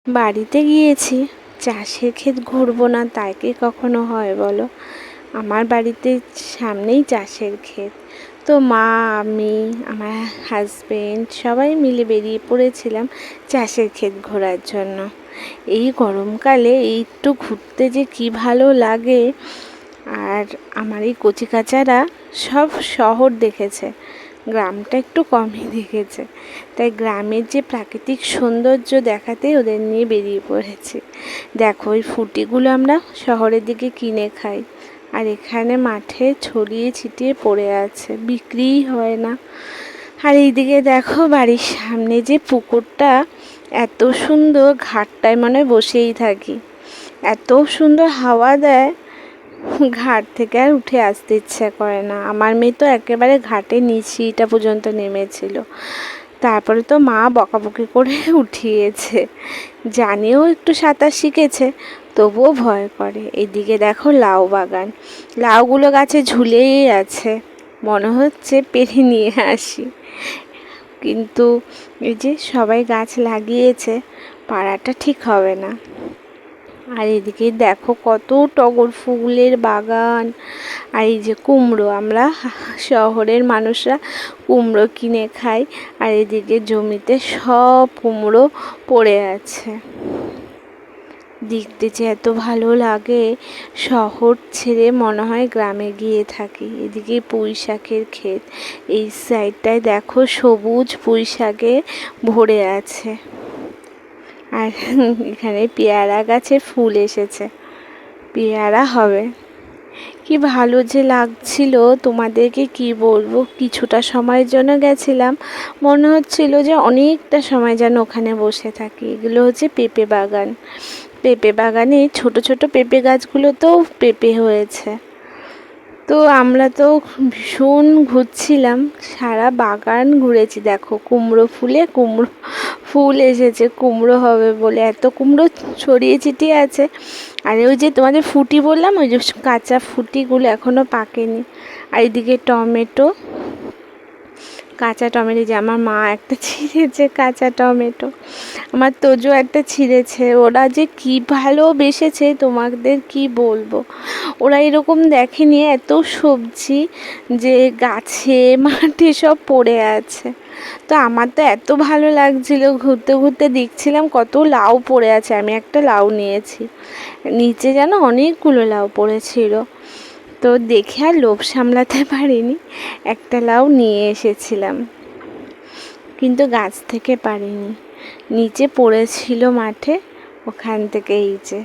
বাড়িতে গিয়েছি, চাষের ক্ষেত ঘুরবো না তাই কি কখনো হয় বলো? আমার বাড়িতে সামনেই চাষের ক্ষেত। তো মা, আমি, আমার হাজবেন্ড সবাই মিলে বেরিয়ে পড়েছিলাম চাষের ক্ষেত ঘোরার জন্য। এই গরমকালে একটু ঘুরতে যে কি ভালো লাগে। আর আমার এই কচিকাচারা সব শহর দেখেছে, গ্রামটা একটু কমই দেখেছে, তাই গ্রামের যে প্রাকৃতিক সৌন্দর্য দেখাতেই ওদের নিয়ে বেরিয়ে পড়েছি। দেখো ওই ফুটিগুলো আমরা শহরের দিকে কিনে খাই, আর এখানে মাঠে ছড়িয়ে ছিটিয়ে পড়ে আছে, বিক্রিই হয় না। আর এইদিকে দেখো বাড়ির সামনে যে পুকুরটা, এত সুন্দর, ঘাটটায় মনে হয় বসেই থাকি, এত সুন্দর হাওয়া দেয়, ঘাট থেকে আর উঠে আসতে ইচ্ছে করে না। আমার মেয়ে তো একেবারে ঘাটের নিচটা পর্যন্ত নেমেছিল, তারপরে তো মা বকাবকি করে উঠিয়েছে। জানিও একটু সাঁতার শিখেছে, তবুও ভয় করে। এদিকে দেখো লাউ বাগান, লাউগুলো গাছে ঝুলেই আছে, মনে হচ্ছে পেরে নিয়ে আসি, কিন্তু এই যে সবাই গাছ লাগিয়েছে, পাড়াটা ঠিক হবে না। আর এদিকে দেখো কত টগর ফুলের বাগান। আর এই যে কুমড়ো, আমরা শহরের মানুষরা কুমড়ো কিনে খাই, আর এদিকে জমিতে সব কুমড়ো পড়ে আছে। দেখতে যে এত ভালো লাগে, শহর ছেড়ে মনে হয় গ্রামে গিয়ে থাকি। এদিকে পুঁই শাকের ক্ষেত, এই সাইডটায় দেখো সবুজ পুঁই শাকে ভরে আছে। আর এখানে পেয়ারা গাছে ফুল এসেছে, পেয়ারা হবে। কি ভালো যে লাগছিল, তোমাদেরকে কি বলবো। কিছুটা সময়ের জন্য গেছিলাম, মনে হচ্ছিল যে অনেকটা সময় যেন ওখানে বসে থাকি। এগুলো হচ্ছে পেঁপে বাগান, পেঁপে বাগানে ছোট ছোট পেঁপে গাছগুলোতেও পেঁপে হয়েছে। তো আমরা তো ভীষণ ঘুরছিলাম, সারা বাগান ঘুরেছি। দেখো কুমড়ো ফুল এসেছে, কুমড়ো হবে বলে এত কুমড়ো ছড়িয়ে ছিটিয়ে আছে। আর ওই যে তোমাদের ফুটি বললাম, ওই যে কাঁচা ফুটিগুলো এখনও পাকেনি। আর এদিকে টমেটো, কাঁচা টমেটো, যে আমার মা একটা ছিঁড়েছে কাঁচা টমেটো, আমার তোজো একটা ছিঁড়েছে। ওরা যে কি ভালোবেসেছে তোমাদের কি বলবো। ওরা এরকম দেখেনি এত সবজি যে গাছে মাঠে সব পড়ে আছে। তো আমার তো এত ভালো লাগছিল, ঘুরতে ঘুরতে দেখছিলাম কত লাউ পড়ে আছে। আমি একটা লাউ নিয়েছি, নিচে যেন অনেকগুলো লাউ পড়েছিল। তো দেখে আর লোভ সামলাতে পারিনি, একটা লাউ নিয়ে এসেছিলাম, কিন্তু গাছ থেকে পারিনি, নিচে পড়েছিল মাঠে, ওখান থেকে এই যে